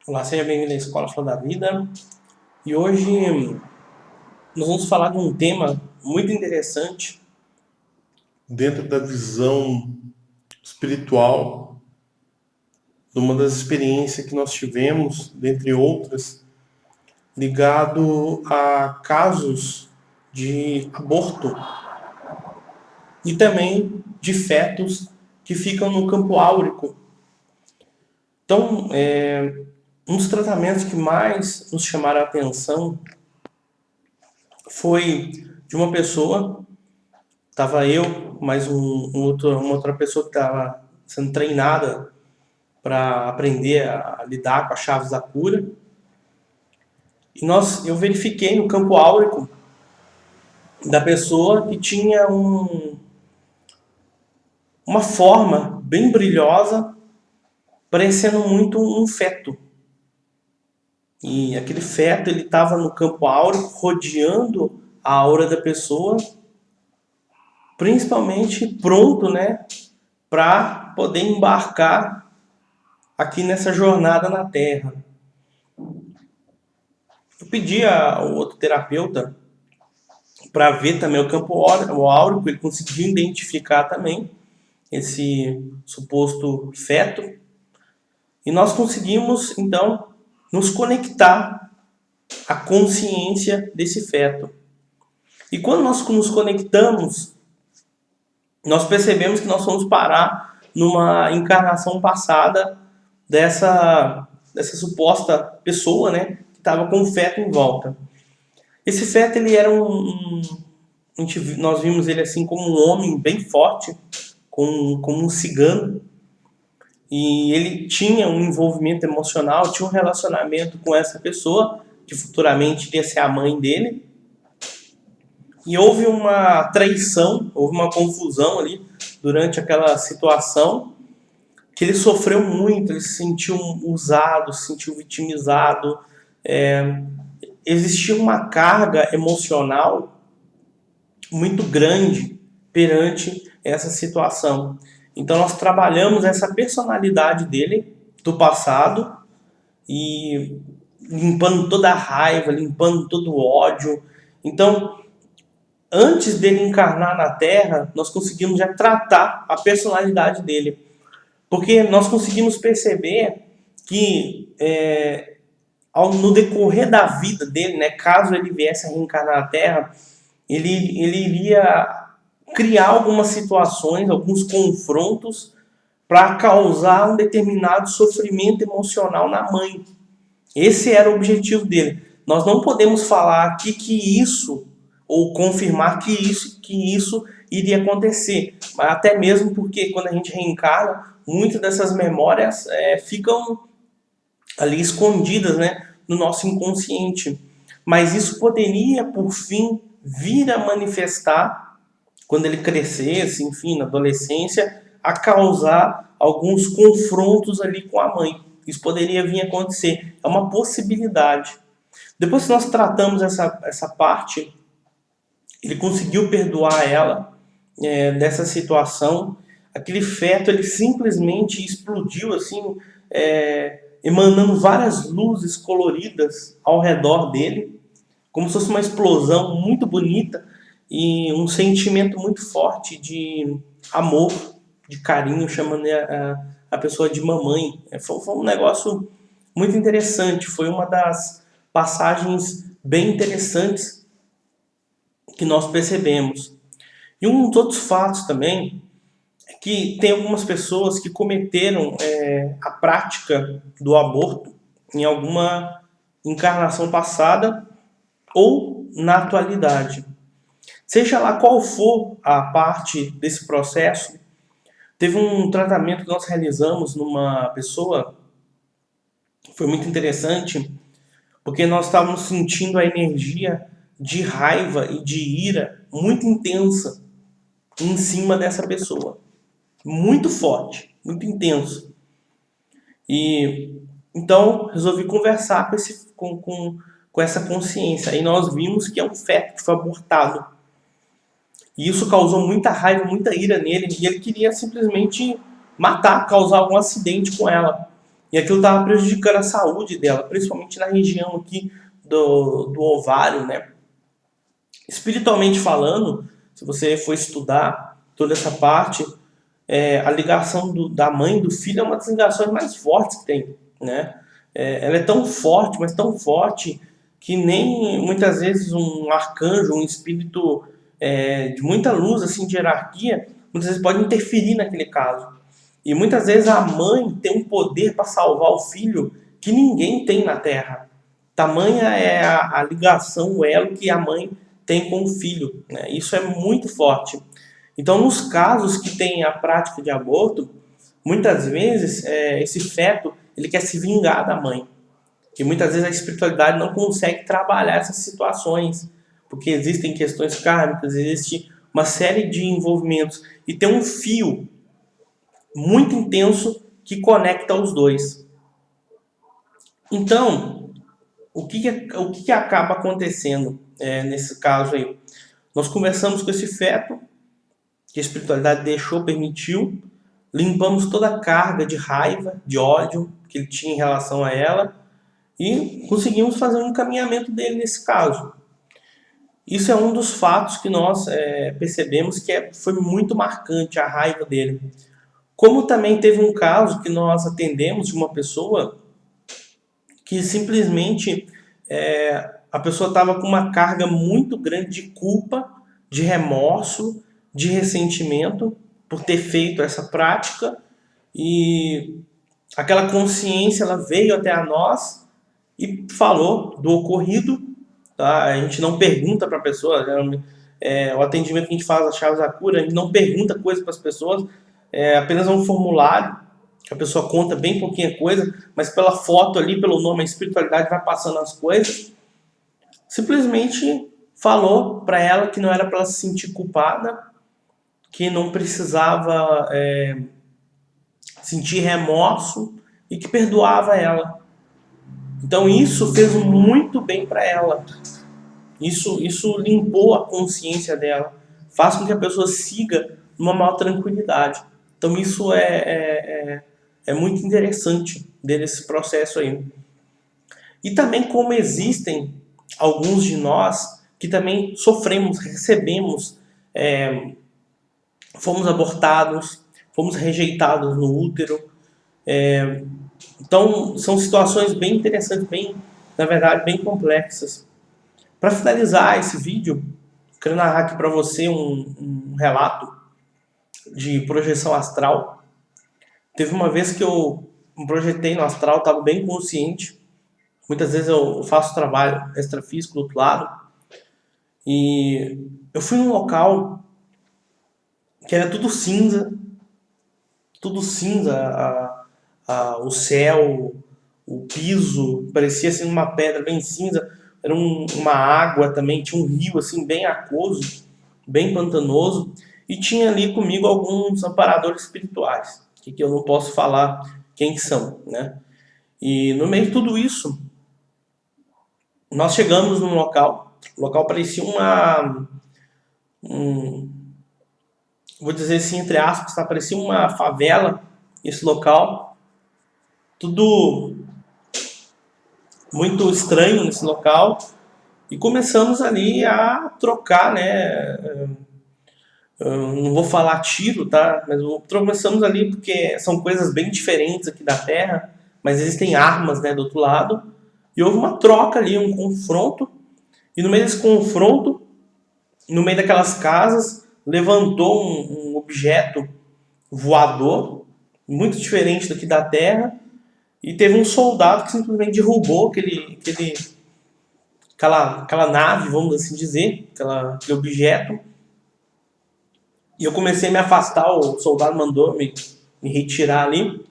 Olá, seja bem-vindo à Escola Flor da Vida. E hoje nós vamos falar de um tema muito interessante dentro da visão espiritual, de uma das experiências que nós tivemos, dentre outras, ligado a casos de aborto e também de fetos que ficam no campo áurico. Então, um dos tratamentos que mais nos chamaram a atenção foi de uma pessoa. Tava eu, mais uma outra pessoa que estava sendo treinada para aprender a lidar com as chaves da cura. E eu verifiquei no campo áurico da pessoa que tinha uma forma bem brilhosa, parecendo muito um feto. E aquele feto ele estava no campo áurico, rodeando a aura da pessoa, principalmente pronto, né, para poder embarcar aqui nessa jornada na Terra. Eu pedi ao outro terapeuta para ver também o campo áurico, ele conseguiu identificar também esse suposto feto, e nós conseguimos então nos conectar à consciência desse feto. E quando nós nos conectamos, nós percebemos que nós fomos parar numa encarnação passada dessa suposta pessoa, né, que estava com o feto em volta. Esse feto ele era nós vimos ele assim como um homem bem forte, como um cigano, e ele tinha um envolvimento emocional, tinha um relacionamento com essa pessoa, que futuramente iria ser a mãe dele, e houve uma traição, houve uma confusão ali durante aquela situação, que ele sofreu muito, ele se sentiu usado, se sentiu vitimizado, existia uma carga emocional muito grande perante essa situação. Então nós trabalhamos essa personalidade dele do passado e limpando toda a raiva, limpando todo o ódio. Então, antes dele encarnar na Terra, nós conseguimos já tratar a personalidade dele, porque nós conseguimos perceber que no decorrer da vida dele, né, caso ele viesse a reencarnar na Terra, ele iria criar algumas situações, alguns confrontos para causar um determinado sofrimento emocional na mãe. Esse era o objetivo dele. Nós não podemos falar aqui que isso, ou confirmar que isso iria acontecer, mas até mesmo porque quando a gente reencarna, muitas dessas memórias ficam ali escondidas, né, no nosso inconsciente. Mas isso poderia, por fim, vir a manifestar quando ele crescesse, enfim, na adolescência, a causar alguns confrontos ali com a mãe. Isso poderia vir a acontecer. É uma possibilidade. Depois que nós tratamos essa parte, ele conseguiu perdoar ela dessa situação. Aquele feto, ele simplesmente explodiu, assim, emanando várias luzes coloridas ao redor dele, como se fosse uma explosão muito bonita e um sentimento muito forte de amor, de carinho, chamando a pessoa de mamãe. Foi um negócio muito interessante, foi uma das passagens bem interessantes que nós percebemos. E um dos outros fatos também é que tem algumas pessoas que cometeram a prática do aborto em alguma encarnação passada ou na atualidade. Seja lá qual for a parte desse processo, teve um tratamento que nós realizamos numa pessoa, foi muito interessante, porque nós estávamos sentindo a energia de raiva e de ira muito intensa em cima dessa pessoa. Muito forte, muito intenso. E então resolvi conversar com essa consciência. E nós vimos que é um feto que foi abortado. E isso causou muita raiva, muita ira nele. E ele queria simplesmente matar, causar algum acidente com ela. e aquilo estava prejudicando a saúde dela, principalmente na região aqui do ovário, né? Espiritualmente falando, se você for estudar toda essa parte, a ligação da mãe e do filho é uma das ligações mais fortes que tem, né? Ela é tão forte, mas tão forte, que nem muitas vezes um arcanjo, um espírito de muita luz, assim, de hierarquia, muitas vezes pode interferir naquele caso. E muitas vezes a mãe tem um poder para salvar o filho que ninguém tem na Terra. Tamanha é a ligação, o elo que a mãe tem com o filho, né? Isso é muito forte. Então, nos casos que tem a prática de aborto, muitas vezes esse feto ele quer se vingar da mãe. E muitas vezes a espiritualidade não consegue trabalhar essas situações, porque existem questões kármicas, existe uma série de envolvimentos. E tem um fio muito intenso que conecta os dois. Então, o que acaba acontecendo nesse caso aí? Nós conversamos com esse feto, que a espiritualidade deixou, permitiu, limpamos toda a carga de raiva, de ódio que ele tinha em relação a ela e conseguimos fazer um encaminhamento dele nesse caso. Isso é um dos fatos que nós percebemos que foi muito marcante, a raiva dele. Como também teve um caso que nós atendemos de uma pessoa que simplesmente a pessoa estava com uma carga muito grande de culpa, de remorso, de ressentimento por ter feito essa prática, e aquela consciência ela veio até a nós e falou do ocorrido, tá? A gente não pergunta para a pessoa, o atendimento que a gente faz as chaves da cura, a gente não pergunta coisas para as pessoas, é apenas um formulário que a pessoa conta bem pouquinha coisa, mas pela foto ali, pelo nome, a espiritualidade vai passando as coisas. Simplesmente falou para ela que não era para ela se sentir culpada, que não precisava sentir remorso e que perdoava ela. Então isso fez muito bem para ela. Isso limpou a consciência dela, faz com que a pessoa siga numa maior tranquilidade. Então isso é muito interessante desse processo aí. E também como existem alguns de nós que também sofremos, recebemos, fomos abortados, fomos rejeitados no útero. Então são situações bem interessantes, na verdade, bem complexas. Para finalizar esse vídeo, quero narrar aqui para você um relato de projeção astral. Teve uma vez que eu me projetei no astral, estava bem consciente. Muitas vezes eu faço trabalho extrafísico do outro lado. E eu fui num local que era tudo cinza. Tudo cinza. O céu, o piso, parecia assim uma pedra bem cinza. Era uma água também, tinha um rio assim bem aquoso, bem pantanoso. E tinha ali comigo alguns amparadores espirituais, que eu não posso falar quem são, né? E no meio de tudo isso, nós chegamos num local. O local parecia vou dizer assim, entre aspas, parecia uma favela, esse local. Tudo muito estranho nesse local. E começamos ali a trocar, né? Não vou falar tiro, tá? Mas começamos ali porque são coisas bem diferentes aqui da Terra, mas existem armas, né, do outro lado. E houve uma troca ali, um confronto. E no meio desse confronto, no meio daquelas casas, levantou um objeto voador, muito diferente daqui da Terra. E teve um soldado que simplesmente derrubou aquela nave, vamos assim dizer, aquele objeto. E eu comecei a me afastar, o soldado mandou me retirar ali.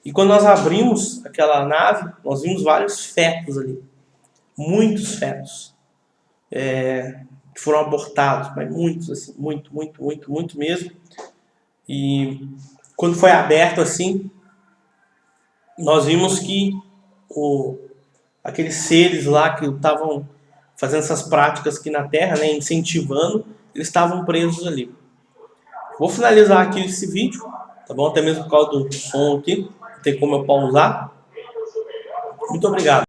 E quando nós abrimos aquela nave, nós vimos vários fetos ali. Muitos fetos. Que foram abortados, mas muitos, assim, muito mesmo. E quando foi aberto assim, nós vimos que aqueles seres lá que estavam fazendo essas práticas aqui na Terra, né, incentivando, eles estavam presos ali. Vou finalizar aqui esse vídeo, tá bom? Até mesmo por causa do som aqui, não tem como eu pausar. Muito obrigado.